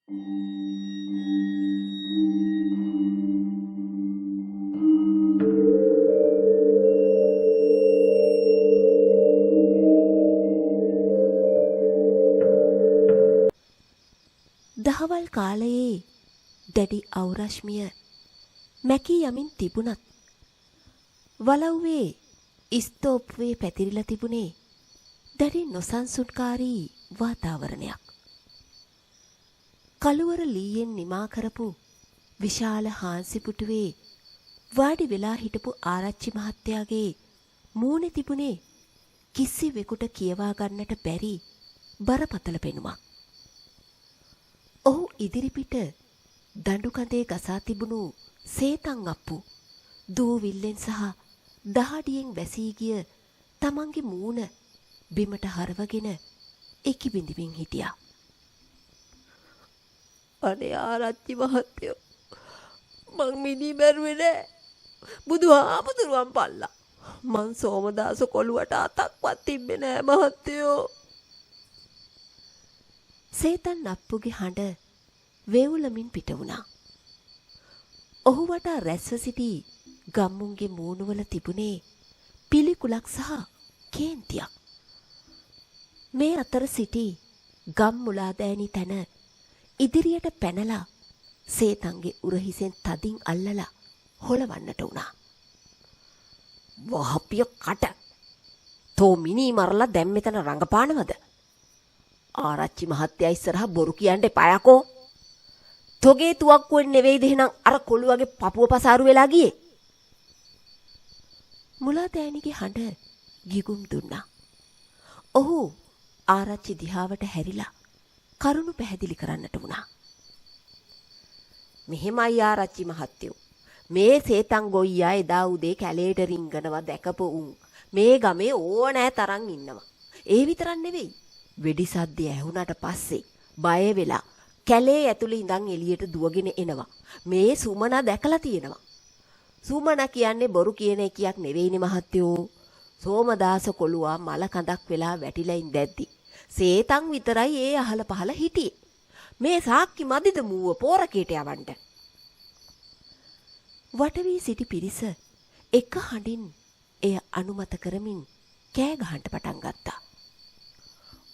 දහවල් කාලයේ දැඩි අවුරශ්මිය මැකී යමින් තිබුණත් වලව්වේ ස්තෝප්වේ පැතිරිලා තිබුණේ දැඩි නොසන්සුන්කාරී වාතාවරණයක්. කළුවර ලීයෙන් නිමා කරපු විශාල හාන්සිපුටුවේ වාඩි වෙලා හිටපු ආරච්චි මහත්තයාගේ මූණේ තිබුණේ කිසිවෙකුට කියවා ගන්නට බැරි බරපතල පෙනුමක්. ඔහු ඉදිරිපිට දඬු කඳේ ගසා තිබුණු සේතන් අප්පු දූවිල්ලෙන් සහ දහඩියෙන් වැසී ගිය තමන්ගේ මූණ බිමට හරවගෙන එකි බිඳිමින් හිටියා. අනේ ආරච්චි මහත්තයෝ මං මිනී මැරුවේ නෑ. බුදුහාමුදුරුවන් පල්ලා. මං සෝමදාස කොළුවට අතක්වත් තිබ්බේ නෑ මහත්තයෝ. සේතන් අප්පුගේ හඬ වේවුලමින් පිට වුණා. ඔහු වටා රැස්ව සිටි ගම්මුන්ගේ මූණුවල තිබුණේ පිළිකුලක් සහ කේන්තියක්. මේ අතර සිටි ගම් මුලාදෑනි තැන ඉදිරියට පැනලා සේතන්ගේ උරහිසෙන් තදින් අල්ලලා හොලවන්නට වුණා. වහපිය කට. තෝ මිනී මරලා දැන් මෙතන රඟපානවද? ආරච්චි මහත්තයා ඉස්සරහා බොරු කියන්න එපායකෝ. තොගේ තුවක්කුවෙන් නෙවෙයිද එහෙනම් අර කොළු වගේ පපුව පසාරු වෙලා ගියේ? මුලාදෑනිගේ හඬ ගිගුම් දුන්නා. ඔහු ආරච්චි දිහාවට හැරිලා කරුණු පැහැදිලි කරන්නට වුණා. මෙහෙමයි ආරච්චි මහත්තයෝ. මේ සේතන් ගොයියා එදා උදේ කැලේට රිංගනවා දැකපු උන් මේ ගමේ ඕනෑ තරම් ඉන්නවා. ඒ විතරක් නෙවෙයි. වෙඩි සද්දය ඇහුණට පස්සේ බය වෙලා කැලේ ඇතුළේ ඉඳන් එළියට දුවගෙන එනවා. මේ සුමනා දැකලා තියෙනවා. සුමනා කියන්නේ බොරු කියන එකියක් නෙවෙයිනේ මහත්තයෝ. සෝමදාස කොළුවා මල කඳක් වෙලා වැටිලා ඉඳද්දි සේතන් විතරයි ඒ අහල පහල හිටියේ. මේ සාක්කි මදිද මූව පෝරකේට යවන්න. වටවී සිටි පිරිස එක හඬින් එය අනුමත කරමින් කෑ ගහන්න පටන් ගත්තා.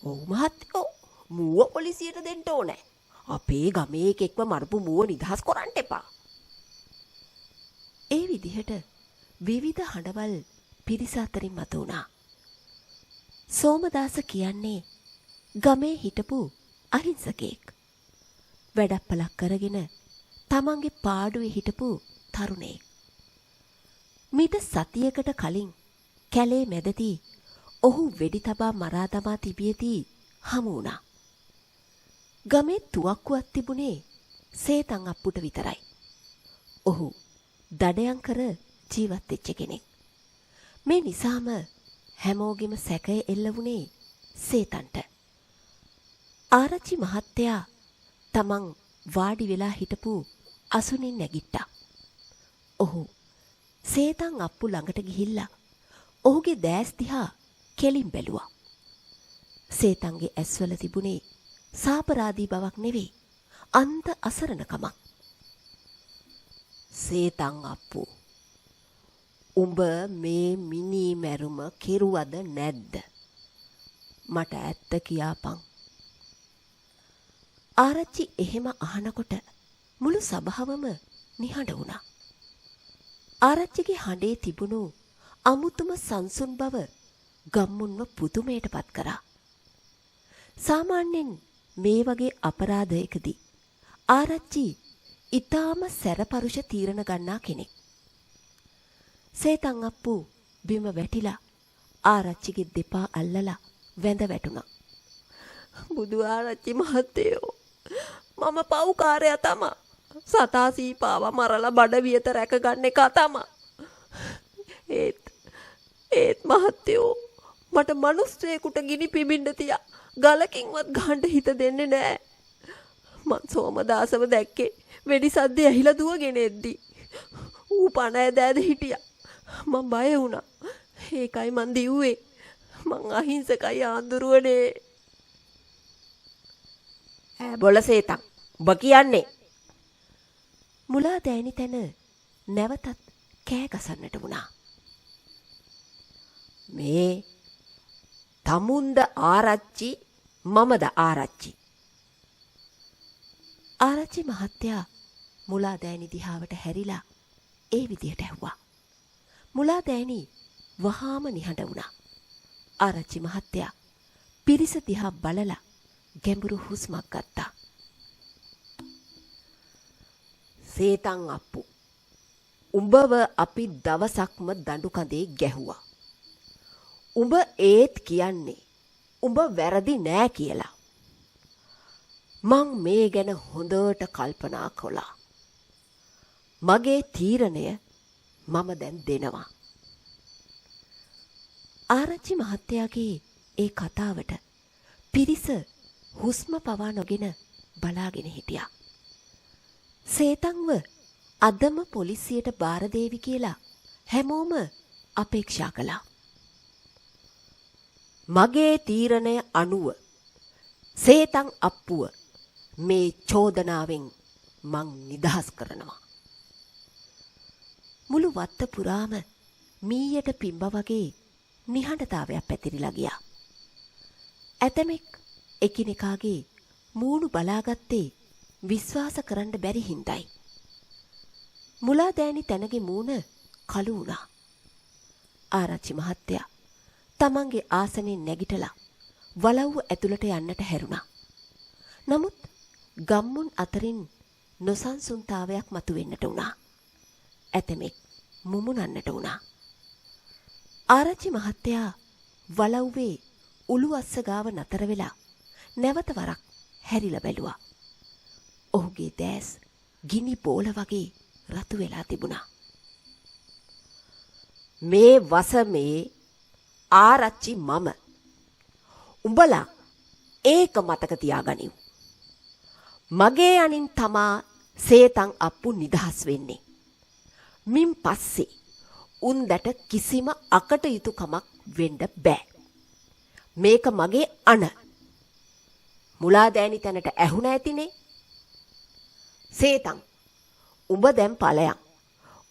ඔව් මහත්තයෝ මූව පොලිසියට දෙන්න ඕනේ. අපේ ගමේ එකෙක්ව මරපු මූව නිදහස් කරන්න එපා. ඒ විදිහට විවිධ හඬවල් පිරිස අතරින් මතුවුණා. සෝමදාස කියන්නේ ගමේ හිටපු අහිංසකෙක්. වැඩප්පලක් කරගෙන තමන්ගේ පාඩුවේ හිටපු තරුණයෙක්. මීට සතියකට කලින් කැලේ මැදදී ඔහු වෙඩි තබා මරා දමා තිබියදී හමු වුණා. ගමේ තුවක්කුවක් තිබුණේ සේතන් අප්පුට විතරයි. ඔහු දඩයම් කර ජීවත් වෙච්ච කෙනෙක්. මේ නිසාම හැමෝගෙම සැකය එල්ල වුණේ සේතන්ට. ආරච්චි මහත්තයා තමන් වාඩි වෙලා හිටපු අසුනින් නැගිට්ටා. ඔහු සේතන් අප්පු ළඟට ගිහිල්ලා ඔහුගේ දෑස් දිහා කෙලින් බැලුවා. සේතන්ගේ ඇස්වල තිබුණේ සාපරාදී බවක් නෙවෙයි, අන්ත අසරණකමක්. සේතන් අප්පු, උඹ මේ මිනී මැරුම කෙරුවද නැද්ද? මට ඇත්ත කියාපන්. ආරච්චි එහෙම අහනකොට මුළු සභාවම නිහඬ වුණා. ආරච්චිගේ හඬේ තිබුණු අමුතුම සංසුන් බව ගම්මුන්ව පුදුමයට පත් කරා. සාමාන්‍යයෙන් මේ වගේ අපරාධයකදී ආරච්චි ඊටාම සැරපරුෂ තීරණ ගන්නා කෙනෙක්. සේතන් අප්පු බිම වැටිලා ආරච්චිගේ දෙපා අල්ලලා වැඳ වැටුණා. බුදු ආරච්චි මහත්තයෝ, මම පව්කාරයා තමා. සතා සීපාව මරලා බඩ වියත රැක ගන්න එක තමා. ඒත් මහත්තයෝ, මට මිනිස්සෙකුට ගිනි පිබින්න තියා ගලකින්වත් ගහන්න හිත දෙන්නේ නෑ. මං සෝමදාසව දැක්කේ වෙඩි සද්දේ ඇහිලා දුවගෙන එද්දි. ඌ පණ ඇදෑද හිටියා. මං බය වුණා. ඒකයි මං දිව්වේ. මං අහිංසකයි ආන්දුරුවනේ. බොල සේතන්, ඔබ කියන්නේ මුලා දෑනි තැන නැවතත් කෑ ගසන්නට වුණා. මේ තමුන්ද ආරච්චි මමද ආරච්චි. ආරච්චි මහත්තයා මුලා දෑනි දිහාවට හැරිලා ඒ විදියට ඇහුවා. මුලා දෑනි වහාම නිහඬ වුණා. ආරච්චි මහත්තයා පිරිස දිහා බලලා ගැඹුරු හුස්මක් ගත්තා. සේතන් අප්පු, උඹව අපි දවසක්ම දඬු කඳේ ගැහුවා. උඹ ඒත් කියන්නේ උඹ වැරදි නෑ කියලා. මං මේ ගැන හොඳට කල්පනා කළා. මගේ තීරණය මම දැන් දෙනවා. ආරච්චි මහත්තයාගේ ඒ කතාවට පිරිස හුස්ම පවා නොගෙන බලාගෙන හිටියා. සේතන්ව අදම පොලිසියට බාර දේවි කියලා හැමෝම අපේක්ෂා කළා. මගේ තීරණය අනුව සේතන් අප්පුව මේ චෝදනාවෙන් මං නිදහස් කරනවා. මුළු වත්ත පුරාම මීයට පිම්බ වගේ නිහඬතාවයක් පැතිරිලා ගියා. ඇතමෙක් එකිනෙකාගේ මූණු බලාගත්තේ විශ්වාස කරන්න බැරි හින්දායි. මුලා දෑනි තැනගේ මූණ කළු වුණා. ආරච්චි මහත්තයා තමන්ගේ ආසනෙන් නැගිටලා වලව්ව ඇතුළට යන්නට හැරුණා. නමුත් ගම්මුන් අතරින් නොසන්සුන්තාවයක් මතුවෙන්නට වුණා. ඇතමෙක් මුමුණන්නට වුණා. ආරච්චි මහත්තයා වලව්වේ උළු අස්ස ගාව නතර වෙලා නැවත වරක් හැරිලා බැලුවා. ඔහුගේ දැස් ගිනි බෝල වගේ රතු වෙලා තිබුණා. මේ වසමේ ආරච්චි මම. උඹලා ඒක මතක තියාගනිව්. මගේ අනින් තමා සේතන් අප්පු නිදහස් වෙන්නේ. මින් පස්සේ උන්දට කිසිම අකටයුතුකමක් වෙන්න බෑ. මේක මගේ අණ. මුලා දෑනි තැනට ඇහුණ ඇතිනේ. සේතන් උඹ දැන් ඵලයන්.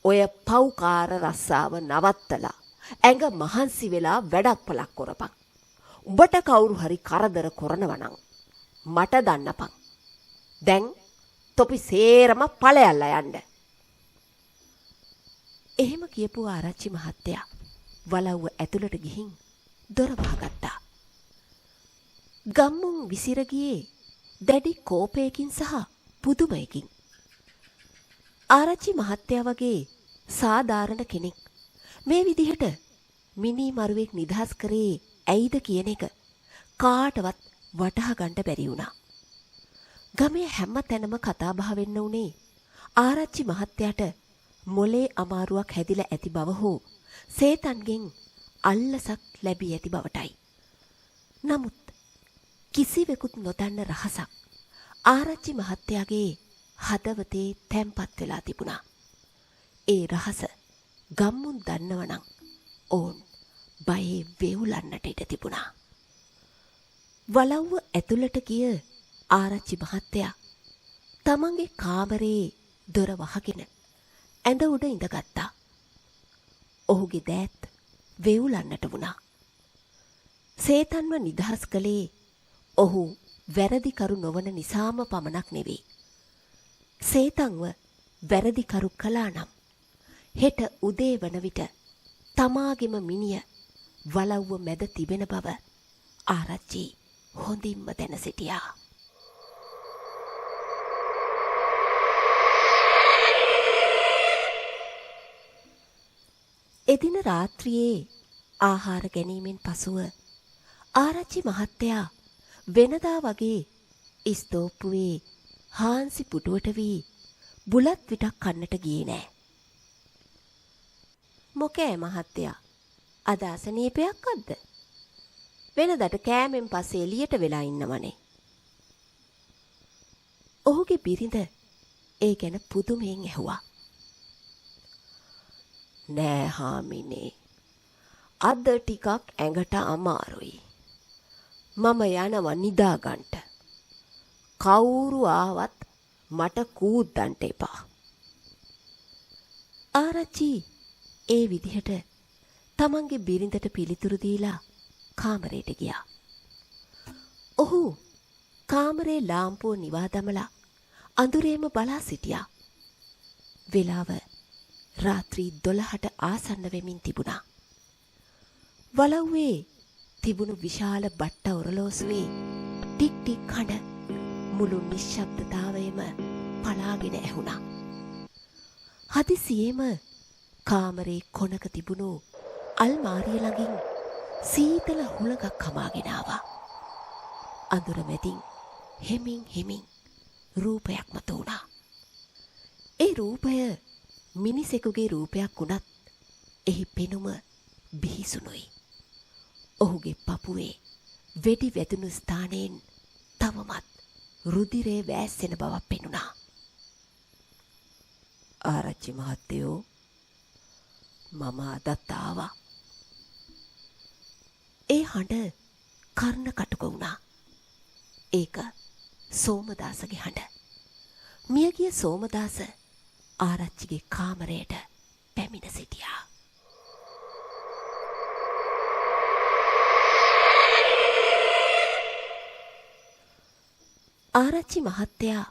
ඔය පව්කාර රස්සාව නවත්තලා ඇඟ මහන්සි වෙලා වැඩක් පලක් කරපන්. උඹට කවුරු හරි කරදර කරනවා නම් මට දන්නපන්. දැන් තොපි සේරම ඵලයල්ලා යන්න. එහෙම කියපු ආරච්චි මහත්තයා වලව්ව ඇතුළට ගිහින් දොර වහගත්තා. ගම්මුන් විසිර ගියේ දැඩි කෝපයකින් සහ පුදුමයකින්. ආරච්චි මහත්තයා වගේ සාධාරණ කෙනෙක් මේ විදිහට මිනි මරුවෙක් නිදහස් කරේ ඇයිද කියන එක කාටවත් වටහා ගන්න බැරි වුණා. ගමේ හැම තැනම කතා බහ වෙන්න උනේ ආරච්චි මහත්තයාට මොලේ අමාරුවක් හැදිලා ඇති බව හෝ සේතන්ගෙන් අල්ලසක් ලැබී ඇති බවටයි. නමුත් කිසිවෙකුත් නොදන්න රහසක් ආරච්චි මහත්තයාගේ හදවතේ තැම්පත් වෙලා තිබුණා. ඒ රහස ගම්මුන් දන්නවනම් ඕන් බයේ වෙවුලන්නට ඉඩ තිබුණා. වලව්ව ඇතුළට ගිය ආරච්චි මහත්තයා තමන්ගේ කාමරේ දොර වහගෙන ඇඳ උඩ ඉඳගත්තා. ඔහුගේ දෑත් වෙවුලන්නට වුණා. සේතන්ව නිදහස් කළේ ඔහු වැරදිකරු නොවන නිසාම පමණක් නෙවෙයි. සේතන්ව වැරදිකරු කළා නම් හෙට උදේ වන විට තමාගෙම මිනිය වලව්ව මැද තිබෙන බව ආරච්චි හොඳින්ම දැන සිටියා. එදින රාත්‍රියේ ආහාර ගැනීමෙන් පසුව ආරච්චි මහත්තයා වෙනදා වගේ ඉස්තෝප්පුවේ හාන්සි පුටුවට වී බුලත් විටක් කන්නට ගියේ නෑ. මොකෑ මහත්තයා අද අසනීපයක්ද? වෙනදට කෑමෙන් පස්සේ එළියට වෙලා ඉන්නවනේ. ඔහුගේ බිරිඳ ඒ ගැන පුදුමයෙන් ඇහුවා. නෑ හාමිනේ, අද ටිකක් ඇඟට අමාරුයි. මම යනවා නිදාගන්න. කවුරු ආවත් මට කූද්දන්න එපා. ආරච්චි ඒ විදිහට තමන්ගේ බිරිඳට පිළිතුරු දීලා කාමරයට ගියා. ඔහු කාමරේ ලාම්පුව නිවා දමලා අඳුරේම බලා සිටියා. වෙලාව රාත්‍රී 12ට ආසන්න වෙමින් තිබුණා. වලව්වේ තිබුණු විශාල බට්ට ඔරලෝසුවේ ටික් ටික් කඩ මුළු නිශ්ශබ්දතාවයම පලාගෙන ඇහුණා. හදිසියේම කාමරේ කොනක තිබුණු අල්මාරිය ළඟින් සීතල හුලඟක් හමාගෙන ආවා. අඳුර මැදින් හෙමින් හෙමින් රූපයක් මතුවුණා. ඒ රූපය මිනිසෙකුගේ රූපයක් වුණත් එහි පෙනුම බිහිසුණුයි. ඔහුගේ පපුවේ වෙඩි වැදුණු ස්ථානයෙන් තවමත් රුධිරේ වෑස්සෙන බවක් පෙනුණා. ආරච්චි මහත්තයෝ මම අදත් ආවා. ඒ හඬ කර්ණ කටුක වුණා. ඒක සෝමදාසගේ හඬ. මියගිය සෝමදාස ආරච්චිගේ කාමරයට පැමිණ සිටියා. ආරච්චි මහත්තයා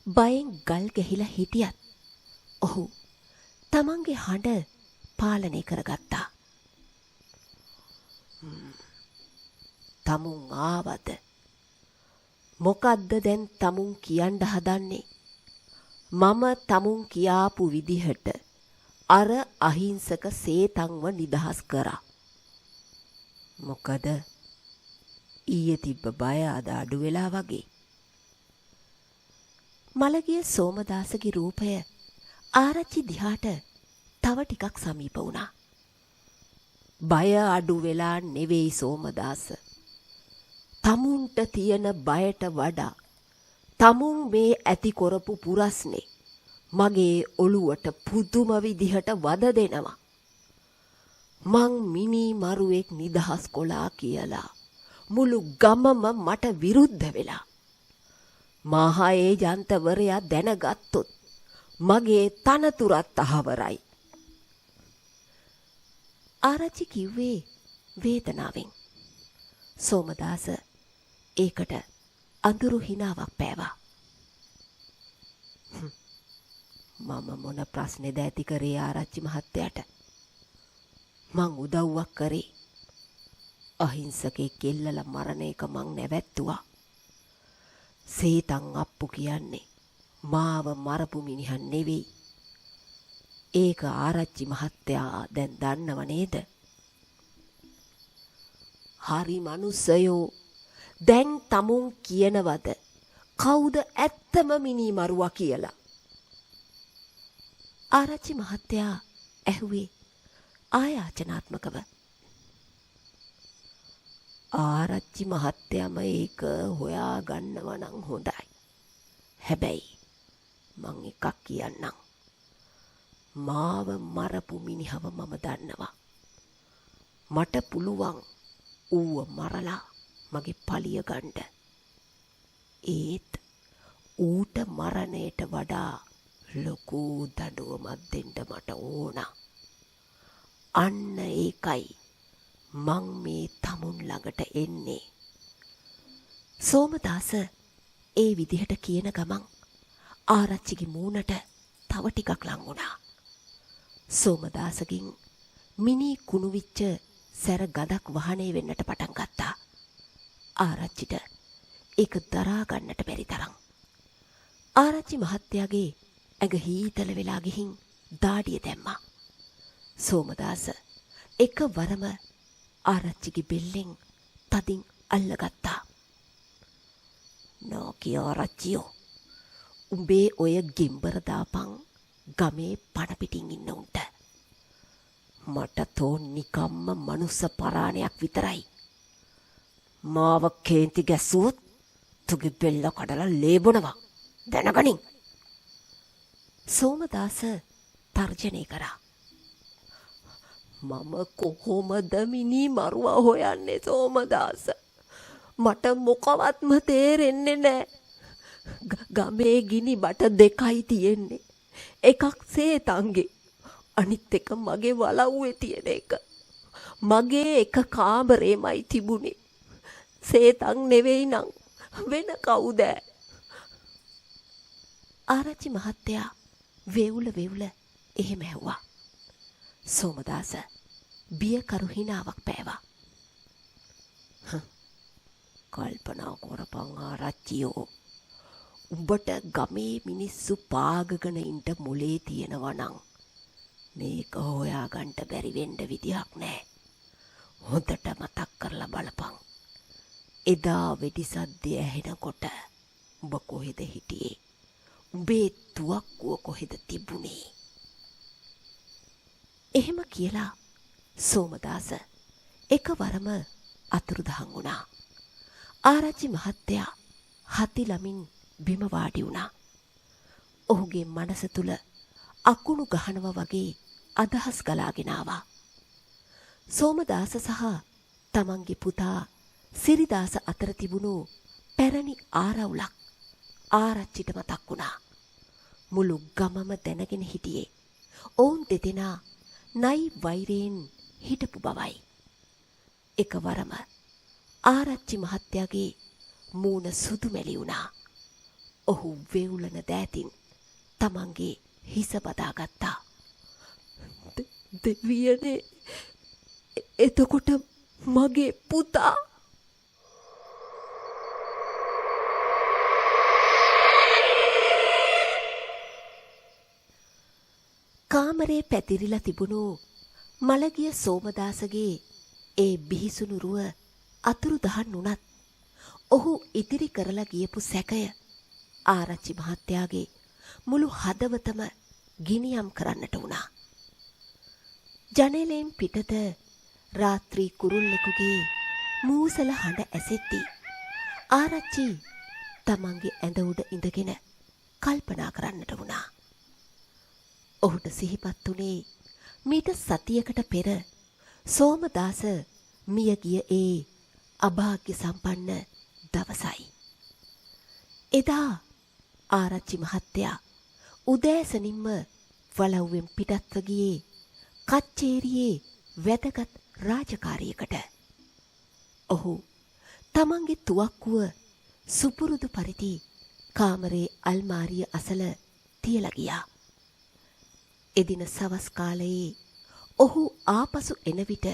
බයෙන් ගල් ගැහිලා හිටියත් ඔහු තමන්ගේ හඬ පාලනය කරගත්තා. තමුන් ආවද? මොකද්ද දැන් තමුන් කියන්න හදන්නේ? මම තමුන් කියාපු විදිහට අර අහිංසක සේතන්ව නිදහස් කරා. මොකද ඊයේ තිබ්බ බය අද අඩු වෙලා වගේ. මළගිය සෝමදාසගේ රූපය ආරච්චි දිහාට තව ටිකක් සමීප වුණා. බය අඩු වෙලා නෙවෙයි සෝමදාස. තමුන්ට තියෙන බයට වඩා තමුන් මේ ඇති කරපු පුරස්නේ මගේ ඔළුවට පුදුම විදිහට වද දෙනවා. මං මිනි මරුවෙක් නිදහස් කොලා කියලා මුළු ගමම මට විරුද්ධ වෙලා. මහා ඒජන්තවරයා දැනගත්තොත් මගේ තනතුරත් අහවරයි. ආරච්චි කිව්වේ වේදනාවෙන්. සෝමදාස ඒකට අඳුරු හිනාවක් පෑවා. මම මොන ප්‍රශ්නේද ඇති කරේ ආරච්චි මහත්තයාට? මං උදව්වක් කරේ. අහිංසකෙක් කෙල්ලලා මරණ එක මං නැවැත්තුවා. සේතන් අප්පු කියන්නේ මාව මරපු මිනිහන් නෙවෙයි. ඒක ආරච්චි මහත්තයා දැන් දන්නව නේද? හරි මනුස්සයෝ, දැන් තමුන් කියනවද කවුද ඇත්තම මිනි මරුවා කියලා? ආරච්චි මහත්තයා ඇහුවේ ආයාචනාත්මකව. ආරච්චි මහත්තයාම ඒක හොයාගන්නව නම් හොඳයි. හැබැයි මං එකක් කියන්නම්. මාව මරපු මිනිහව මම දන්නවා. මට පුළුවන් ඌව මරලා මගේ පලිය ගන්න. ඒත් ඌට මරණයට වඩා ලොකු දඬුවමක් දෙන්න මට ඕන. අන්න ඒකයි මං මේ තමුන් ළඟට එන්නේ. සෝමදාස ඒ විදිහට කියන ගමන් ආරච්චිගේ මූණට තව ටිකක් ලං වුණා. සෝමදාසගෙන් මිනි කුණු විච්ච සැර ගඳක් වහණේ වෙන්නට පටන් ගත්තා. ආරච්චිට ඒක දරා ගන්නට බැරි තරම්. ආරච්චි මහත්තයාගේ ඇඟ හීතල වෙලා ගිහින් දාඩිය දැම්මා. සෝමදාස එකවරම ආරච්චිගේ බෙල්ලෙන් තදින් අල්ලගත්තා. නෝකී ආරච්චියෝ, උඹේ ඔය ගෙම්බර දාපන් ගමේ පණ පිටින් ඉන්න උන්ට. මට තෝ නිකම්ම මනුස්ස පරාණයක් විතරයි. මාව කේන්ති ගැස්සුවොත් තුගේ බෙල්ල කඩලා ලේබනවා. දැනගනින්. සෝමදාස තර්ජනය කරා. මම කොහොමද මිනි මරුවා හොයන්නේ සෝමදාස? මට මොකවත්ම තේරෙන්නේ නැහැ. ගමේ ගිනි බට දෙකයි තියෙන්නේ. එකක් සේතන්ගේ. අනිත් එක මගේ වලව්වේ තියෙන එක. මගේ එක කාමරේමයි තිබුණේ. සේතන් නෙවෙයි නම් වෙන කවුද? ආරච්චි මහත්තයා වේවුල එහෙම ඇහුවා. සෝමදාස බියකරු හිනාවක් පෑවා. කල්පනා කරපන් ආරච්චියෝ. උඹට ගමේ මිනිස්සු පාගගෙන ඉන්න මොලේ තියෙනවා නම් මේක හොයාගන්න බැරි වෙන්න විදියක් නැහැ. හොඳට මතක් කරලා බලපන්. එදා වෙඩි සද්දය ඇහෙනකොට උඹ කොහෙද හිටියේ? උඹේ තුවක්කුව කොහෙද තිබුණේ? එහෙම කියලා සෝමදාස එකවරම අතුරුදහන් වුණා. ආරච්චි මහත්තයා හති ළමින් බිම වාඩි වුණා. ඔහුගේ මනස තුල අකුණු ගහනවා වගේ අදහස් ගලාගෙන ආවා. සෝමදාස සහ තමන්ගේ පුතා සිරිදාස අතර තිබුණු පැරණි ආරවුලක් ආරච්චිට මතක් වුණා. මුළු ගමම දැනගෙන හිටියේ ඔවුන් දෙදෙනා නයි වෛරයෙන් හිටපු බවයි. එකවරම ආරච්චි මහත්තයාගේ මූණ සුදු මැලි වුණා. ඔහු වේවුලන දෑතින් තමන්ගේ හිස බදාගත්තා. දෙවියනේ, එතකොට මගේ පුතා? කාමරේ පැතිරිලා තිබුණු මළගිය සෝමදාසගේ ඒ බිහිසුණු රුව අතුරුදහන් වුණත් ඔහු ඉදිරි කරලා ගියපු සැකය ආරච්චි මහත්තයාගේ මුළු හදවතම ගිනියම් කරන්නට වුණා. ජනේලෙන් පිටත රාත්‍රී කුරුල්ලෙකුගේ මූසල හඬ ඇසෙද්දී ආරච්චි තමන්ගේ ඇඳ උඩ ඉඳගෙන කල්පනා කරන්නට වුණා. ඔහුට සිහිපත් වුණේ මීට සතියකට පෙර සෝමදාස මිය ගිය ඒ අභාග්‍ය සම්පන්න දවසයි. එදා ආරච්චි මහත්තයා උදෑසනින්ම වලව්වෙන් පිටත්ව ගියේ කච්චේරියේ වැදගත් රාජකාරියකට. ඔහු තමන්ගේ තුවක්කුව සුපුරුදු පරිදි කාමරේ අල්මාරිය අසල තියලා ගියා. එදින සවස් කාලයේ ඔහු ආපසු එන විට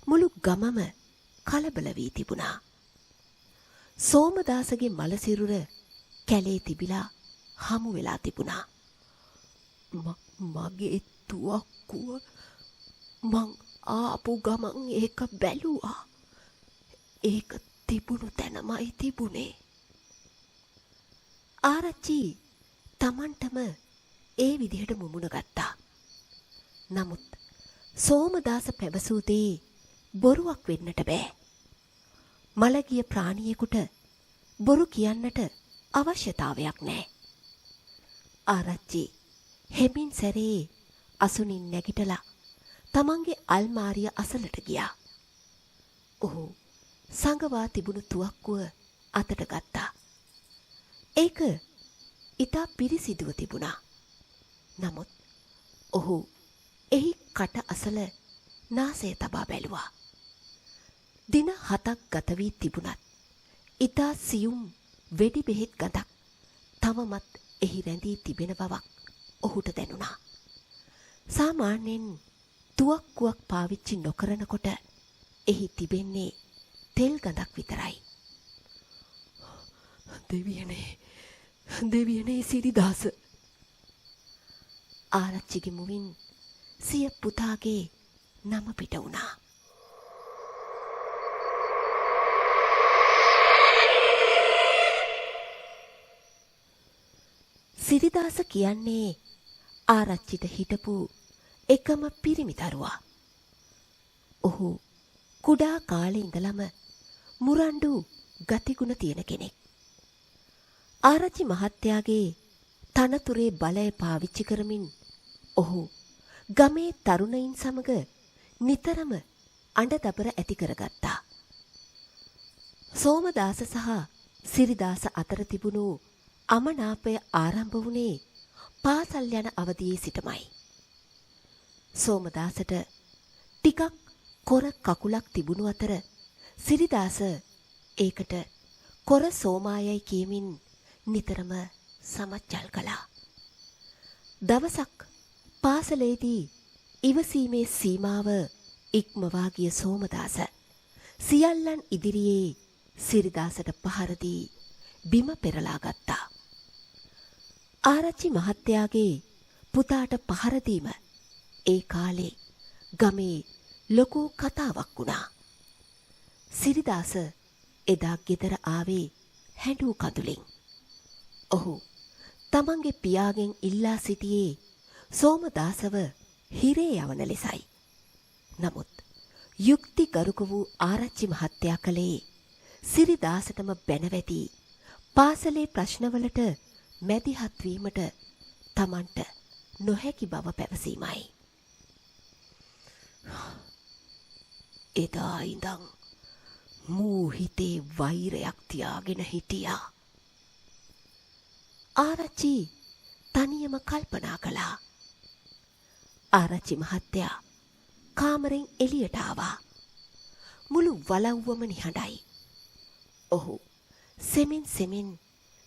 මුළු ගමම කලබල වී තිබුණා. සෝමදාසගේ මලසිරුර කැලේ තිබිලා හමු වෙලා තිබුණා. මගේ තුවක්කුව මං ආපු ගමන් ඒක බැලුවා. ඒක තිබුණු තැනමයි තිබුණේ. ආරච්චි තමන්ටම ඒ විදිහට මුමුණ ගත්තා. නමුත් සෝමදාස පැවසූ දේ බොරුවක් වෙන්නට බෑ. මළගිය ප්‍රාණියෙකුට බොරු කියන්නට අවශ්‍යතාවයක් නෑ. ආරච්චි හෙමින් සැරේ අසුනින් නැගිටලා තමන්ගේ අල්මාරිය අසලට ගියා. ඔහු සංගවා තිබුණු තුවක්කුව අතට ගත්තා. ඒක ඉතා පිරිසිදුව තිබුණා. නමුත් ඔහු එහි කට අසල නාසය තබා බැලුවා. දින 7ක් ගත වී තිබුණත් ඉතා සියුම් වෙඩි බෙහෙත් ගඳක් තවමත් එහි රැඳී තිබෙන බවක් ඔහුට දැනුණා. සාමාන්‍යයෙන් තුවක්කුවක් පාවිච්චි නොකරනකොට එහි තිබෙන්නේ තෙල් ගඳක් විතරයි. දෙවියනේ සිරිදාස. ආරච්චිගේ මුවින් සිය පුතාගේ නම පිට වුණා. සිරිදාස කියන්නේ ආරච්චිට හිටපු එකම පිරිමි දරුවා. ඔහු කුඩා කාලේ ඉඳලම මුරණ්ඩු ගතිගුණ තියෙන කෙනෙක්. ආරච්චි මහත්තයාගේ තනතුරේ බලය පාවිච්චි කරමින් ඔහු ගමේ තරුණයින් සමග නිතරම අඬදබර ඇති කරගත්තා. සෝමදාස සහ සිරිදාස අතර තිබුණු අමනාපය ආරම්භ වුණේ පාසල් යන අවදියේ සිටමයි. සෝමදාසට ටිකක් කොර කකුලක් තිබුණු අතර සිරිදාස ඒකට කොර සෝමායයි කියමින් නිතරම සමච්චල් කළා. දවසක් පාසලේදී ඉවසීමේ සීමාව ඉක්මවා ගිය සෝමදාස සියල්ලන් ඉදිරියේ සිරිදාසට පහර දී බිම පෙරලා ගත්තා. ආරච්චි මහත්තයාගේ පුතාට පහර දීම ඒ කාලේ ගමේ ලොකු කතාවක් වුණා. සිරිදාස එදා ගෙදර ආවේ හැඬු කඳුලින්. ඔහු තමන්ගේ පියාගෙන් ඉල්ලා සිටියේ සෝමදාසව හිරේ යවන ලෙසයි. නමුත් යුක්තිගරුක වූ ආරච්චි මහත්තයා කලේ සිරිදාසටම බැනවැදී පාසලේ ප්‍රශ්නවලට මැදිහත් වීමට තමන්ට නොහැකි බව පැවසීමයි. එදා ඉඳන් මූ හිතේ වෛරයක් තියාගෙන හිටියා. ආරච්චි තනියම කල්පනා කළා. ආරච්චි මහත්තයා කාමරෙන් එළියට ආවා. මුළු වලව්වම නිහඬයි. ඔහු සෙමින්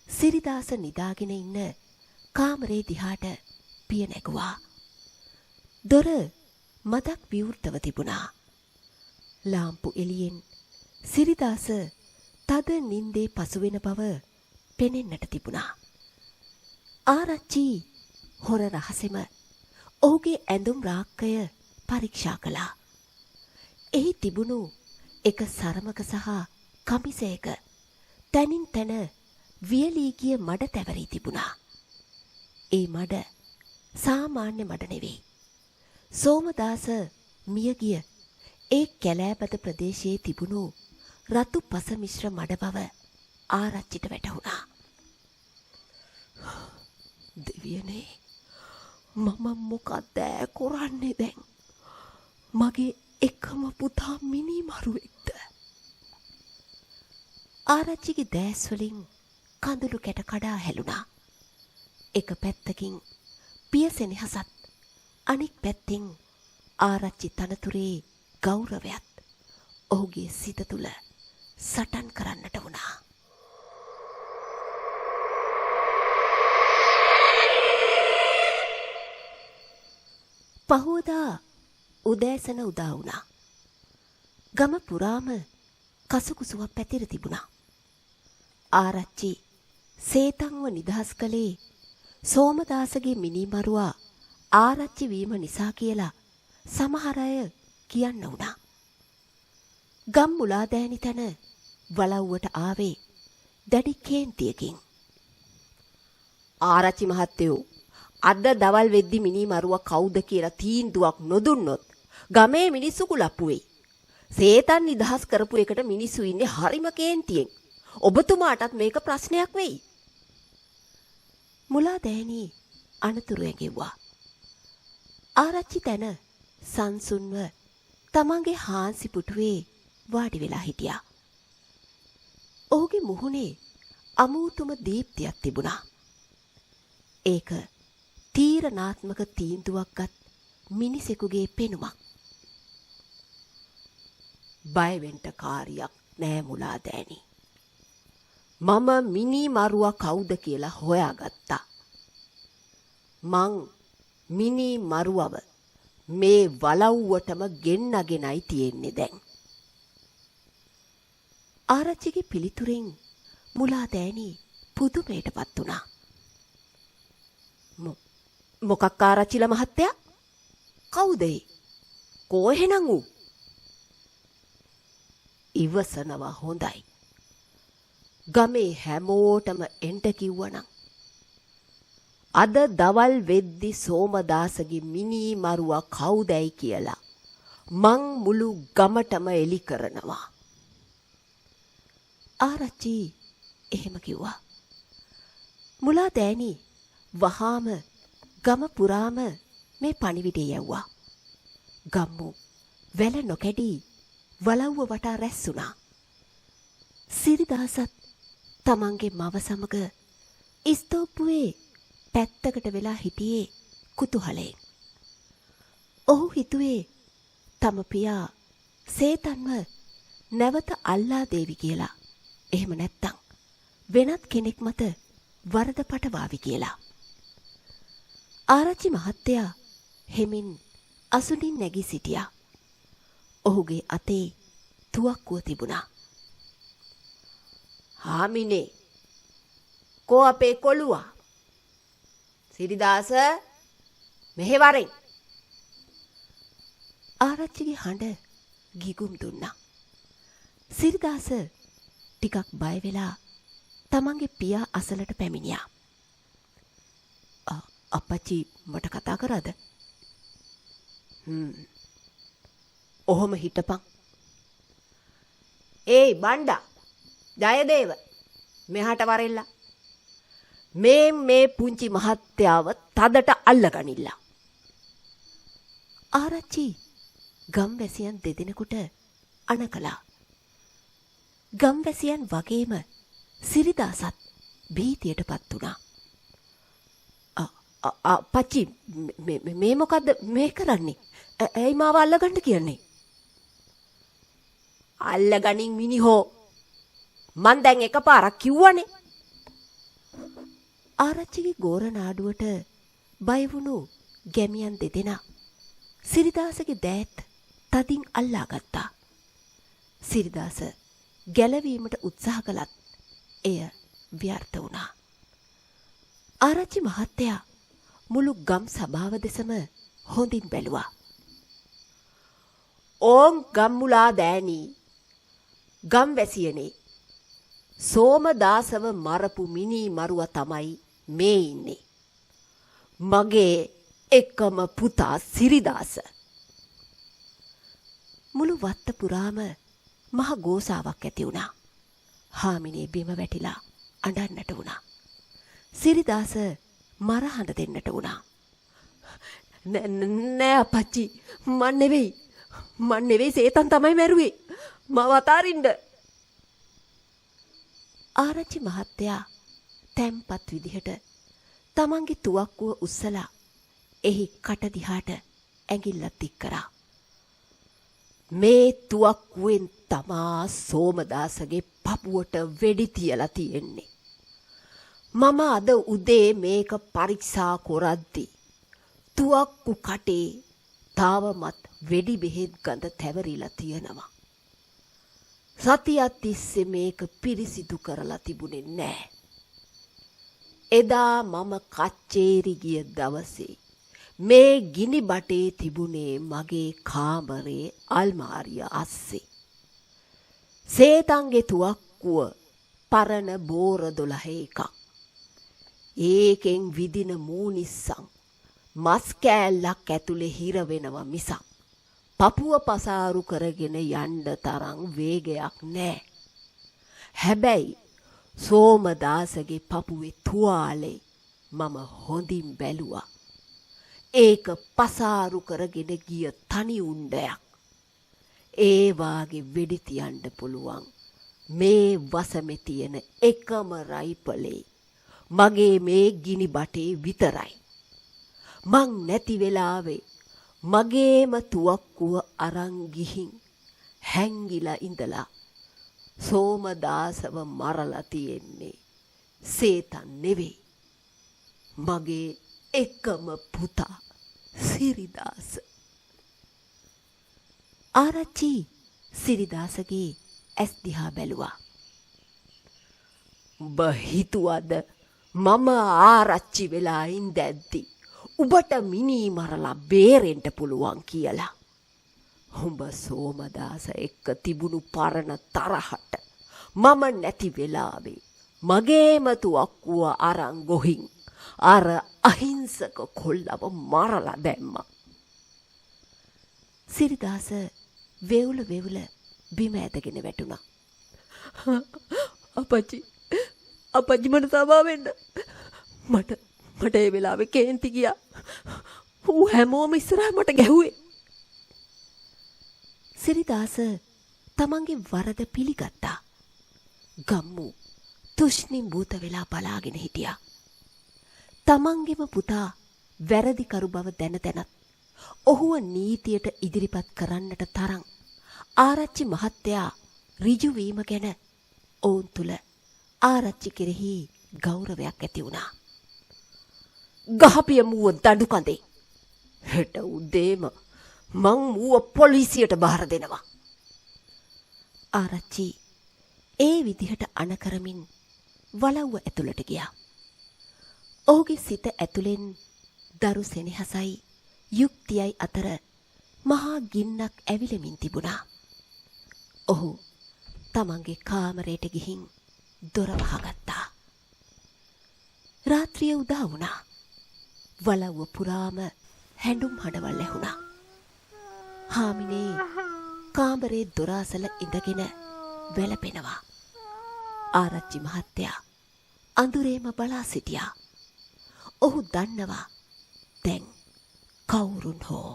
සිරිදාස නිදාගෙන ඉන්න කාමරේ දිහාට පිය නැගුවා. දොර මදක් විවෘතව තිබුණා. ලාම්පු එළියෙන් සිරිදාස තද නින්දේ පසුවෙන බව පෙනෙන්නට තිබුණා. ආරච්චි හොර රහසෙම ඔහුගේ ඇඳුම් රාක්කය පරීක්ෂා කළා. එහි තිබුණු එක සරමක සහ කමිසයක තනින් තන වියලී ගිය මඩ තැවරී තිබුණා. ඒ මඩ සාමාන්‍ය මඩ නෙවෙයි. සෝමදාස මියගිය ඒ කැලෑබද ප්‍රදේශයේ තිබුණු රතු පස මිශ්‍ර මඩ බව ආරච්චිට වැටහුණා. දෙවියනේ, මම මොකක්ද කරන්නේ දැන්? මගේ එකම පුතා මිනිමරුවෙක්ද? ආරච්චිගේ දැස් වලින් කඳුළු කැට කඩා හැලුණා. එක පැත්තකින් පිය සෙනෙහසත්, අනික් පැත්තෙන් ආරච්චි තනතුරේ ගෞරවයත් ඔහුගේ සිත තුළ සටන් කරන්නට වුණා. පහෝදා උදෑසන උදා වුණා. ගම පුරාම කසුකුසුවක් පැතිර තිබුණා. ආරච්චි සේතන්ව නිදහස් කළේ සෝමදාසගේ මිනිමරුවා ආරච්චි වීම නිසා කියලා සමහර අය කියන්න වුණා. ගම් මුලාදෑනි තැන වලව්වට ආවේ දැඩි කේන්තියකින්. ආරච්චි මහත්තයෝ, අද දවල් වෙද්දි මිනිමරුවා කවුද කියලා තීන්දුවක් නොදුන්නොත් ගමේ මිනිස්සු කුලප්පු වෙයි. සේතන් නිදහස් කරපු එකට මිනිස්සු ඉන්නේ හරිම කේන්තියෙන්. ඔබතුමාටත් මේක ප්‍රශ්නයක් වෙයි. මුලාදෑනි අනතුරු ඇගෙව්වා. ආරච්චි තැන සංසුන්ව තමන්ගේ හාන්සි පුටුවේ වාඩි වෙලා හිටියා. ඔහුගේ මුහුණේ අමූතුම දීප්තියක් තිබුණා. ඒක තීරණාත්මක තීන්දුවක් ගත් මිනිසෙකුගේ පෙනුමක්. බය වෙන්න කාරියක් නෑ මුලාදෑනි. මම මිනිමරුවා කවුද කියලා හොයාගත්තා. මං මිනිමරුවව මේ වලව්වටම ගෙන්නගෙනයි තියෙන්නේ දැන්. ආරච්චිගේ පිළිතුරෙන් මුලාදෑනි පුදුමයටපත් වුණා. මොකක් ආරච්චිලා මහත්තයා? කවුද ඒ? කොහෙනම් ඌ? ඉවසනවා හොඳයි. ගමේ හැමෝටම එන්ට කිව්වනම් අද දවල් වෙද්දි සෝමදාසගේ මිනිමරුවා කවුදයි කියලා මං මුළු ගමටම එලි කරනවා. ආරච්චි එහෙම කිව්වා. මුලාදෑනි වහාම ගම පුරාම මේ පණිවිඩය යවුවා. ගම්මු වැල නොකැඩී වලව්ව වටා රැස් වුණා. සිරිදාසත් තමන්ගේ මව සමග ඉස්තෝප්පුවේ පැත්තකට වෙලා හිටියේ කුතුහලයෙන්. ඔහු හිතුවේ තම පියා සේතන්ව නැවත අල්ලා දේවි කියලා. එහෙම නැත්තම් වෙනත් කෙනෙක් මත වරද පටවාවි කියලා. ආරච්චි මහත්තයා හෙමින් අසුනින් නැගී සිටියා. ඔහුගේ අතේ තුවක්කුව තිබුණා. හාමිනේ කෝ අපේ කොළුවා? සිරිදාස මෙහෙවරෙන්. ආරච්චිගේ හඬ ගිගුම් දුන්නා. සිරිදාස ටිකක් බය වෙලා තමන්ගේ පියා අසලට පැමිණියා. අප්පච්චි මට කතා කරාද? ඔහොම හිටපන්. ඒයි බණ්ඩා ජයදේව මෙහාට වරෙල්ලා. මේ පුංචි මහත්තයාව තදට අල්ලගනිල්ලා. ආරච්චි ගම්වැසියන් දෙදෙනෙකුට අණ කළා. ගම්වැසියන් වගේම සිරිදාසත් භීතියටපත් වුණා. අප්පච්චි මේ මොකද්ද මේ කරන්නේ? ඇයි මාව අල්ලගන්න කියන්නේ? අල්ලගනින් මිනිහෝ. මං දැන් එකපාරක් කිව්වනේ. ආරච්චිගේ ගෝරනාඩුවට බය වුණු ගැමියන් දෙදෙනා සිරිදාසගේ දෑත් තදින් අල්ලා ගත්තා. සිරිදාස ගැලවීමට උත්සාහ කළත් එය ව්‍යර්ථ වුණා. ආරච්චි මහත්තයා මුළු ගම් සභාව දෙසම හොඳින් බැලුවා. ඕම් ගම්මුලා දෑනී ගම්වැසියනේ සෝමදාසව මරපු මිනී මරුව තමයි මේ ඉන්නේ. මගේ එකම පුතා සිරිදාස. මුළු වත්ත පුරාම මහ ගෝසාවක් ඇති වුණා. හාමිනේ බිම වැටිලා අඬන්නට වුණා. සිරිදාස මරහඬ දෙන්නට වුණා. නෑ අපච්චි මන් නෙවෙයි සේතන් තමයි මැරුවේ. මව අතාරින්න. ආරච්චි මහත්තයා තැම්පත් විදිහට තමන්ගේ තුවක්කුව උස්සලා එහි කට දිහාට ඇඟිල්ලක් දික් කරා. මේ තුවක්කුවෙන් තමා සෝමදාසගේ පපුවට වෙඩි තියලා තියෙන්නේ. මම අද උදේ මේක පරීක්ෂා කරද්දී තුවක්කු කටේ තාවමත් වෙඩි බෙහෙත් ගඳ තැවරිලා තියෙනවා. සතියක් තිස්සේ මේක පිරිසිදු කරලා තිබුණේ නෑ. එදා මම කච්චේරි ගිය දවසේ මේ ගිනි බටේ තිබුණේ මගේ කාමරේ අල්මාරිය අස්සේ. සේතන්ගේ තුවක්කුව පරණ බෝර 12 එකක්. ඒකෙන් විදින මූනිස්සන් මස් කෑල්ලක් ඇතුලේ හිර වෙනවා මිසක් පපුව පසාරු කරගෙන යන්න තරම් වේගයක් නෑ. හැබැයි සෝමදාසගේ පපුවේ තුවාලේ මම හොඳින් බැලුවා. ඒක පසාරු කරගෙන ගිය තනි උණ්ඩයක්. ඒ වාගේ වෙඩි තියන්න පුළුවන් මේ වසමේ තියෙන එකම රයිපලේ මගේ මේ ගිනි බටේ විතරයි. මං නැති වෙලාවේ මගේම තුවක්කුව අරන් ගිහින් හැංගිලා ඉඳලා සෝමදාසව මරලා තියෙන්නේ සේතන් නෙවෙයි. මගේ එකම පුතා සිරිදාස. ආරච්චි සිරිදාසගේ ඇස් දිහා බැලුවා. උඹ හිතුවද මම ආරච්චි වෙලා ඉඳද්දි උඹට මිනී මරලා බේරෙන්න පුළුවන් කියලා? උඹ සෝමදාස එක්ක තිබුණු පරණ තරහට මම නැති වෙලාවේ මගේම තුවක්කුව අරන් ගොහින් අර අහිංසක කොල්ලව මරලා දැම්මා. සිරිදාස වෙවුල බිම ඇදගෙන වැටුණා. අපච්චි මට සමා වෙන්න. මට ඒ වෙලාවේ කේන්ති ගියා. ඌ හැමෝම ඉස්සරහ මට ගැහුවේ. සිරිදාස තමන්ගේ වරද පිළිගත්තා. ගම්මු තුෂ්ණිම් භූත වෙලා බලාගෙන හිටියා. තමන්ගෙම පුතා වැරදිකරු බව දැන දැනත් ඔහුව නීතියට ඉදිරිපත් කරන්නට තරම් ආරච්චි මහත්තයා ඍජු වීම ගැන ඔවුන් තුල ආරච්චි කෙරෙහි ගෞරවයක් ඇති වුණා. ගහපිය මුව දඬු කඳේ. හෙට උදේම මං මුව පොලිසියට බාර දෙනවා. ආරච්චි ඒ විදිහට අනකරමින් වලව්ව ඇතුළට ගියා. ඔහුගේ සිත ඇතුලෙන් දරු සෙනෙහසයි යුක්තියයි අතර මහා ගින්නක් ඇවිලෙමින් තිබුණා. ඔහු තමන්ගේ කාමරයට ගිහින් දොර වහගත්තා. රාත්‍රිය උදා වුණා. වලව්ව පුරාම හැඬුම් හඬවල් ඇහුණා. හාමිනේ කාමරේ දොර අසල ඉඳගෙන වැළපෙනවා. ආරච්චි මහත්තයා අඳුරේම බලා සිටියා. ඔහු දන්නවා දැන් කවුරුන් හෝ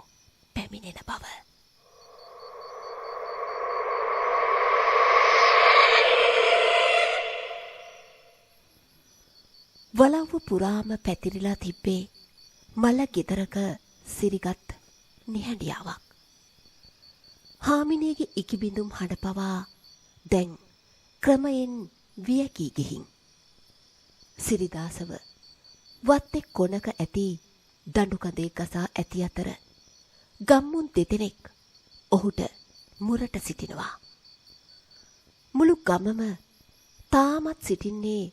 පැමිණෙන බව. වලව්ව පුරාම පැතිරිලා තිබ්බේ මල ගෙදරක සිරිගත් නිහඬියාවක්. හාමිනේගේ ඉකිබිඳුම් හඬ පවා දැන් ක්‍රමයෙන් වියකී ගිහින් සිරිදාසව වත්තේ කොනක ඇති දඬු කඳේ ගසා ඇති අතර ගම්මුන් දෙදෙනෙක් ඔහුට මුරට සිටිනවා. මුළු ගමම තාමත් සිටින්නේ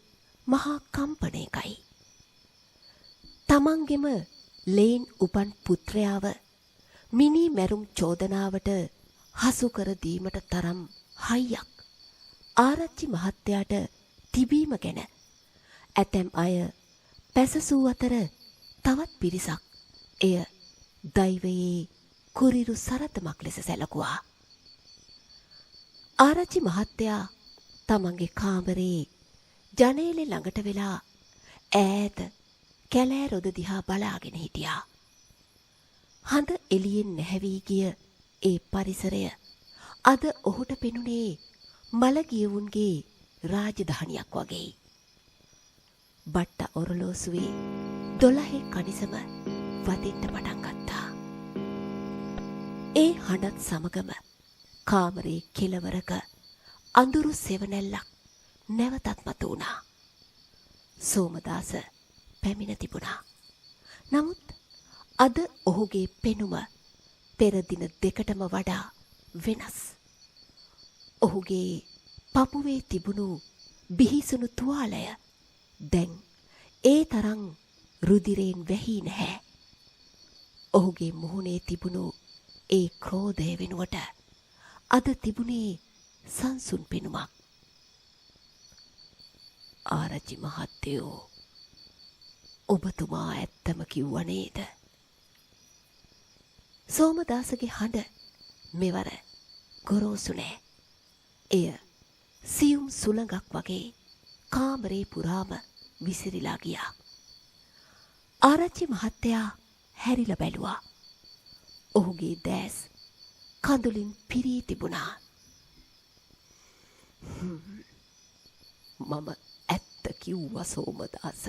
මහා කම්පණයකයි. තමන්ගෙම ලේන් උපන් පුත්‍රයාව මිනී මැරුම් චෝදනාවට හසු කර දීමට තරම් හයියක් ආරච්චි මහත්තයාට තිබීම ගැන ඇතැම් අය පැසසූ අතර තවත් පිරිසක් එය දෛවයේ කුරිරු සරතමක් ලෙස සැලකුවා. ආරච්චි මහත්තයා තමන්ගේ කාමරේ ජනේලෙ ළඟට වෙලා ඈත කැලෑ රොද දිහා බලාගෙන හිටියා. හඳ එළියෙන් නැහැවී ගිය ඒ පරිසරය අද ඔහුට පෙනුනේ මළගියවුන්ගේ රාජධානියක් වගේ. බට්ට ඔරලෝසුවේ 12 කනිසම වදින්න පටන් ගත්තා. ඒ හඬත් සමගම කාමරේ කෙළවරක අඳුරු සෙවණැල්ලක් නැවතත් මතු වුණා. සෝමදාස පැමිණ තිබුණා. නමුත් අද ඔහුගේ පෙනුම පෙර දින දෙකටම වඩා වෙනස්. ඔහුගේ පපුවේ තිබුණු බිහිසුණු තුවාලය දැන් ඒ තරම් රුධිරයෙන් වැහි නැහැ. ඔහුගේ මුහුණේ තිබුණු ඒ ක්‍රෝධය වෙනුවට අද තිබුණේ සංසුන් පෙනුමක්. ආරච්චි මහත්තයෝ ඔබතුමා ඇත්තම කිව්ව නේද? සෝමදාසගේ හඬ මෙවර ගොරෝසු නෑ. එය සියුම් සුළඟක් වගේ කාමරේ පුරාම විසිරිලා ගියා. ආරච්චි මහත්තයා හැරිලා බැලුවා. ඔහුගේ දැස් කඳුලින් පිරී තිබුණා. මම ඇත්ත කිව්වා සෝමදාස.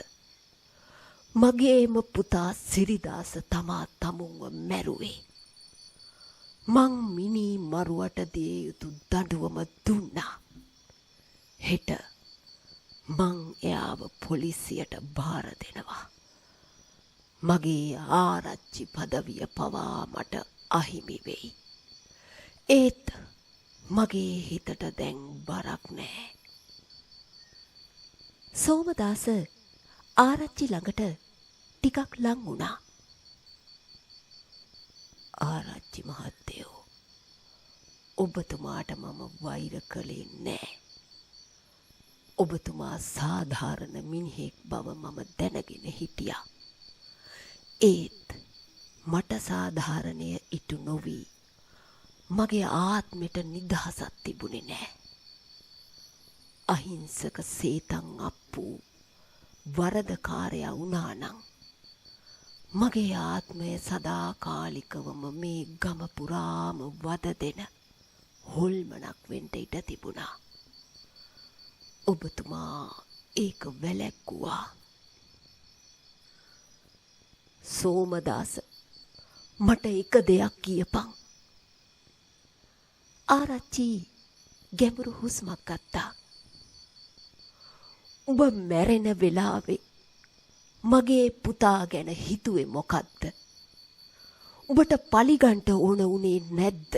මගේම පුතා සිරිදාස තමා තමුන්ව මැරුවේ. මං මිනී මරුවට දිය යුතු දඬුවම දුන්නා. හෙට මං එයාව පොලිසියට බාර දෙනවා. මගේ ආරච්චි පදවිය පවා මට අහිමි වෙයි. ඒත් මගේ හිතට දැන් බරක් නෑ. සෝමදාස ආරච්චි ළඟට ටිකක් ලං වුණා. ආරච්චි මහත්තයෝ, ඔබතුමාට මම වෛර කළේ නෑ. ඔබතුමා සාධාරණ මිනිහෙක් බව මම දැනගෙන හිටියා. ඒත් මට සාධාරණය ඉටු නොවී මගේ ආත්මෙට නිදහසක් තිබුණේ නෑ. අහිංසක සේතන් අප්පු වරදකාරයා වුණා නම් මගේ ආත්මය සදාකාලිකවම මේ ගම පුරාම වද දෙන හොල්මනක් වෙන්න ඉඩ තිබුණා. ඔබතුමා ඒක වැළැක්වුවා. සෝමදාස මට එක දෙයක් කියපන්. ආරච්චි ගැඹුරු හුස්මක් ගත්තා. උඹ මැරෙන වෙලාවේ මගේ පුතා ගැන හිතුවේ මොකද්ද? උඹට පලිගන්ට ඕන උනේ නැද්ද?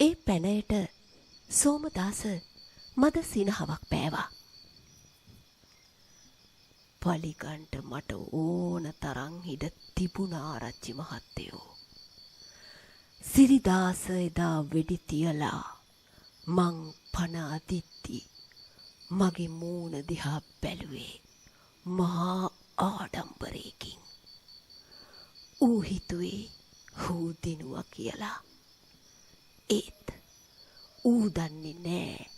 ඒ පැනයට සෝමදාස මද සිනහවක් පෑවා. පලිගන්ට මට ඕන තරම් ඉඩ තිබුණා ආරච්චි මහත්තයෝ. සිරිදාස එදා වෙඩි තියලා මං පණ අදිද්දි මගේ මූණ දිහා බැලුවේ මහා ආඩම්බරයකින්. ඌ හිතුවේ ඌ දිනුවා කියලා. ඒත් ඌ දන්නේ නෑ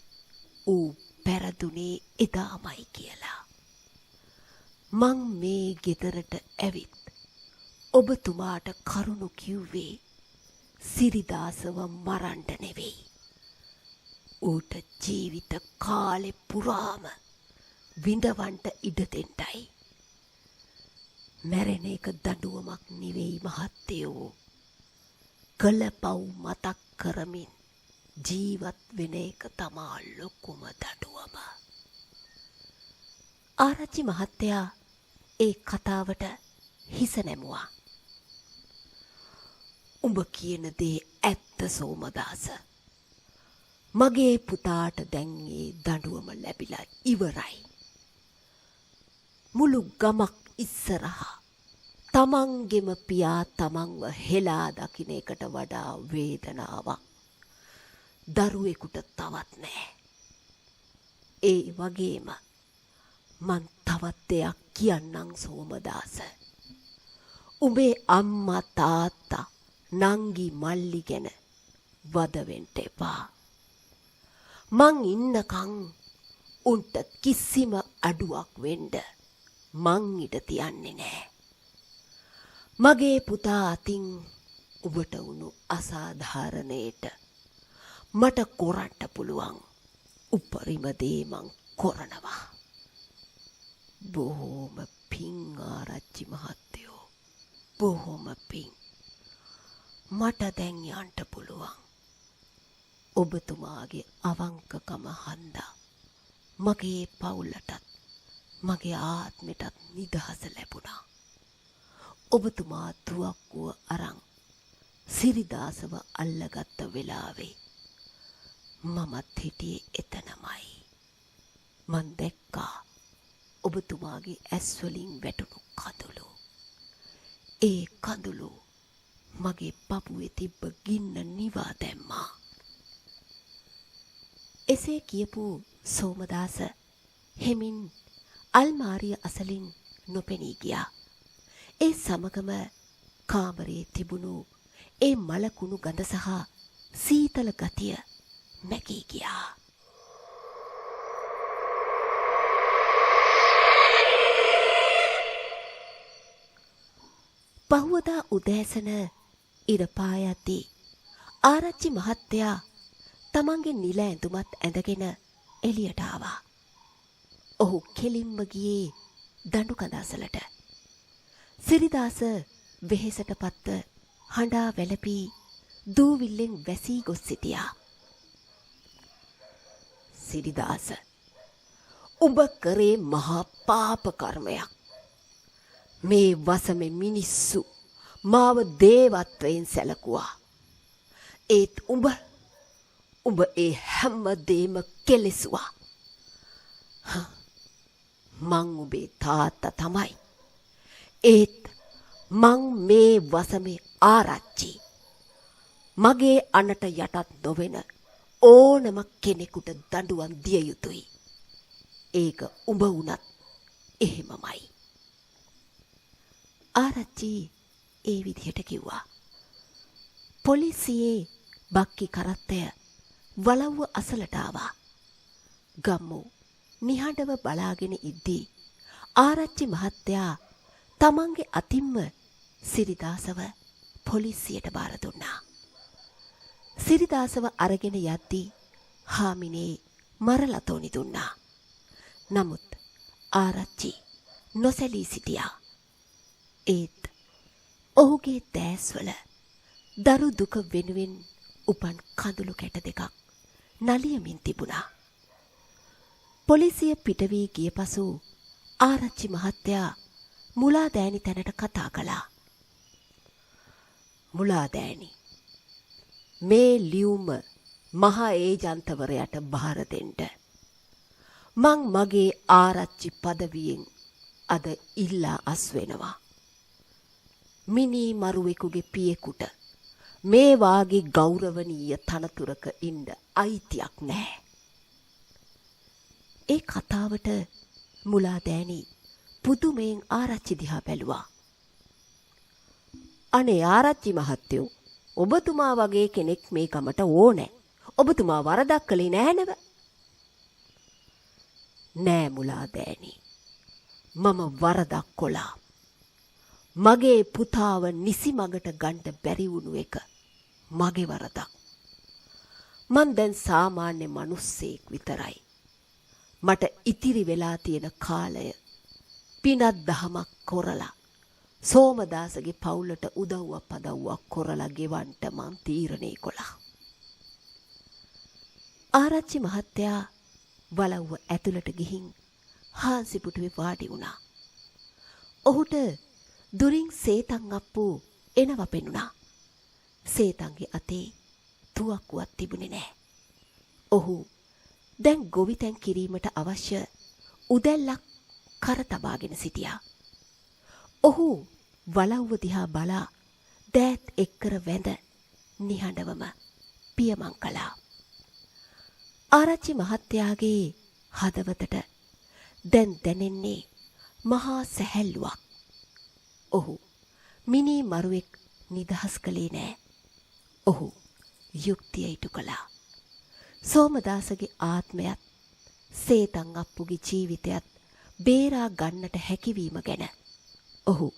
ඌ පෙරදුනේ එදාමයි කියලා. මං මේ ගෙදරට ඇවිත් ඔබතුමාට කරුණු කිව්වේ සිරිදාසව මරන්න නෙවෙයි. ඌට ජීවිත කාලෙ පුරාම විඳවන්න ඉඩ දෙන්නයි. මැරෙන එක දඬුවමක් නෙවෙයි මහත්තයෝ. කළ පව් මතක් කරමින් ජීවත් වෙන එක තමා ලොකුම දඬුවම. ආරච්චි මහත්තයා ඒ කතාවට හිස නැමුවා. උඹ කියන දේ ඇත්ත සෝමදාස. මගේ පුතාට දැන් ඒ දඬුවම ලැබිලා ඉවරයි. මුළු ගමක් ඉස්සරහා තමන්ගෙම පියා තමන්ව හෙලා දකින්න එකට වඩා වේදනාවක් දරුවෙකුට තවත් නෑ. ඒ වගේම මං තවත් දෙයක් කියන්නම් සෝමදාස. උඹේ අම්මා තාත්තා නංගි මල්ලි ගැන වද වෙන්න එපා. මං ඉන්නකම් උන්ට කිසිම අඩුවක් වෙන්න මං ඉඩ තියන්නේ නෑ. මගේ පුතා අතින් ඔබට වුණු අසාධාරණයට මට කරන්න පුළුවන් උපරිම දේ මං කරනවා. බොහොම පිං ආරච්චි මහත්තයෝ. බොහොම පිං. මට දැන් යන්න පුළුවන්. ඔබතුමාගේ අවංකකම හන්දා මගේ පවුලටත් මගේ ආත්මෙටත් නිදහස ලැබුණා. ඔබතුමා තුවක්කුව අරන් සිරිදාසව අල්ලගත්ත වෙලාවේ මමත් හිටියේ එතනමයි. මං දැක්කා ඔබතුමාගේ ඇස්වලින් වැටුණු කඳුළු. ඒ කඳුළු මගේ පපුවේ තිබ්බ ගින්න නිවා දැම්මා. එසේ කියපු සෝමදාස හෙමින් අල්මාරිය අසලින් නොපෙනී ගියා. ඒ සමගම කාමරයේ තිබුණු ඒ මලකුණු ගඳ සහ සීතල ගතිය මැකී ගියා. පහුවදා උදෑසන ඉර පායද්දී ආරච්චි මහත්තයා තමන්ගේ නිල ඇඳුමත් ඇඳගෙන එළියට ආවා. ඔහු කෙලින්ම ගියේ දඬු කඳ අසලට. සිරිදාස වෙහෙසට පත්ව හඬා වැළපී දූවිල්ලෙන් වැසී ගොස් සිටියා. සිරිදාස, උඹ කරේ මහා පාප කර්මයක්. මේ වසමේ මිනිස්සු මාව දේවත්වයෙන් සැලකුවා. ඒත් උඹ ඒ හැම දේම කෙලෙසුවා. මං උඹේ තාත්තා තමයි. ඒත් මං මේ වසමේ ආරච්චි. මගේ අනට යටත් නොවෙන ඕනම කෙනෙකුට දඬුවම් දිය යුතුයි. ඒක උඹ වුණත් එහෙමමයි. ආරච්චි ඒ විදිහට කිව්වා. පොලිසියේ බක්කි කරත්තය වලව්ව අසලට ආවා. ගම්මු නිහඬව බලාගෙන ඉද්දී ආරච්චි මහත්තයා තමන්ගේ අතින්ම සිරිදාසව පොලිසියට බාර දුන්නා. සිරිදාසව අරගෙන යද්දී හාමිනේ මරලා තෝනි දුන්නා. නමුත් ආරච්චි නොසැලී සිටියා. ඒත් ඔහුගේ දෑස්වල දරු දුක වෙනුවෙන් උපන් කඳුළු කැට දෙකක් නලියමින් තිබුණා. පොලිසිය පිට වී ගිය පසු ආරච්චි මහත්තයා මුලාදෑනි තැනට කතා කළා. මුලාදෑනි, මේ ලියුම මහා ඒජන්තවරයට බාර දෙන්න. මං මගේ ආරච්චි පදවියෙන් අද ඉල්ලා අස් වෙනවා. මිනී මරුවෙකුගේ පියෙකුට මේ වාගේ ගෞරවනීය තනතුරක ඉන්න අයිතියක් නැහැ. ඒ කතාවට මුලාදෑනි පුදුමයෙන් ආරච්චි දිහා බැලුවා. අනේ ආරච්චි මහත්තයෝ, ඔබතුමා වගේ කෙනෙක් මේ ගමට ඕනේ. ඔබතුමා වරදක් කළේ නැහැ නේද? නෑ මුලාදෑනි, මම වරදක් කළා. මගේ පුතාව නිසි මගට ගන්න බැරි වුණු එක මගේ වරදක්. මං දැන් සාමාන්‍ය මිනිස්සෙක් විතරයි. මට ඉතිරි වෙලා තියෙන කාලය පිනක් දහමක් කරලා සෝමදාසගේ පවුලට උදව්වක් පදව්වක් කරලා ගෙවන්න මං තීරණය කළා. ආරච්චි මහත්තයා වලව්ව ඇතුළට ගිහින් හාන්සි පුටුවේ වාඩි වුණා. ඔහුට දුරින් සේතන් අප්පු එනවා පෙනුණා. සේතන්ගේ අතේ තුවක්කුවක් තිබුණේ නැහැ. ඔහු දැන් ගොවිතැන් කිරීමට අවශ්‍ය උදැල්ලක් කර තබාගෙන සිටියා. ඔහු වලව්ව දිහා බලා දෑත් එක්කර වැඳ නිහඬවම පියමන් කළා. ආරච්චි මහත්තයාගේ හදවතට දැන් දැනෙන්නේ මහා සැහැල්ලුවක්. ඔහු මිනී මරුවෙක් නිදහස් කළේ නෑ. ඔහු යුක්තිය ඉටු කළා. සෝමදාසගේ ආත්මයත් සේතන් අප්පුගේ ජීවිතයත් බේරා ගන්නට හැකිවීම ගැන ඔහු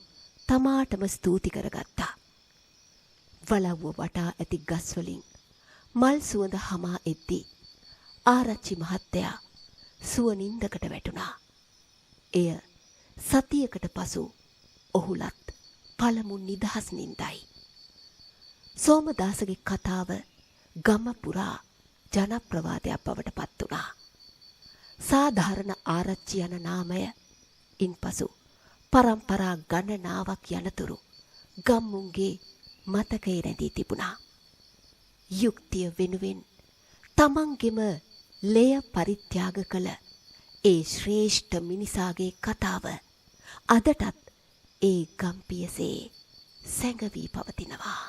තමාටම ස්තුති කරගත්තා. වලව්ව වටා ඇති ගස්වලින් මල් සුවඳ හමා එද්දී ආරච්චි මහත්තයා සුවනින්දකට වැටුණා. එය සතියකට පසු ඔහුලත් පළමු නිදහස් නින්දයි. සෝමදාසගේ කතාව ගම පුරා ජනප්‍රවාදයක් බවට පත් වුණා. සාධාරණ ආරච්චි යන නාමය ඉන්පසු පරම්පරා ගණනාවක් යනතුරු ගම්මුන්ගේ මතකයේ රැඳී තිබුණා. යුක්තිය වෙනුවෙන් තමන්ගෙම ලෙය පරිත්‍යාග කළ ඒ ශ්‍රේෂ්ඨ මිනිසාගේ කතාව අදටත් ඒ ගම්පියසේ සැඟවී පවතිනවා.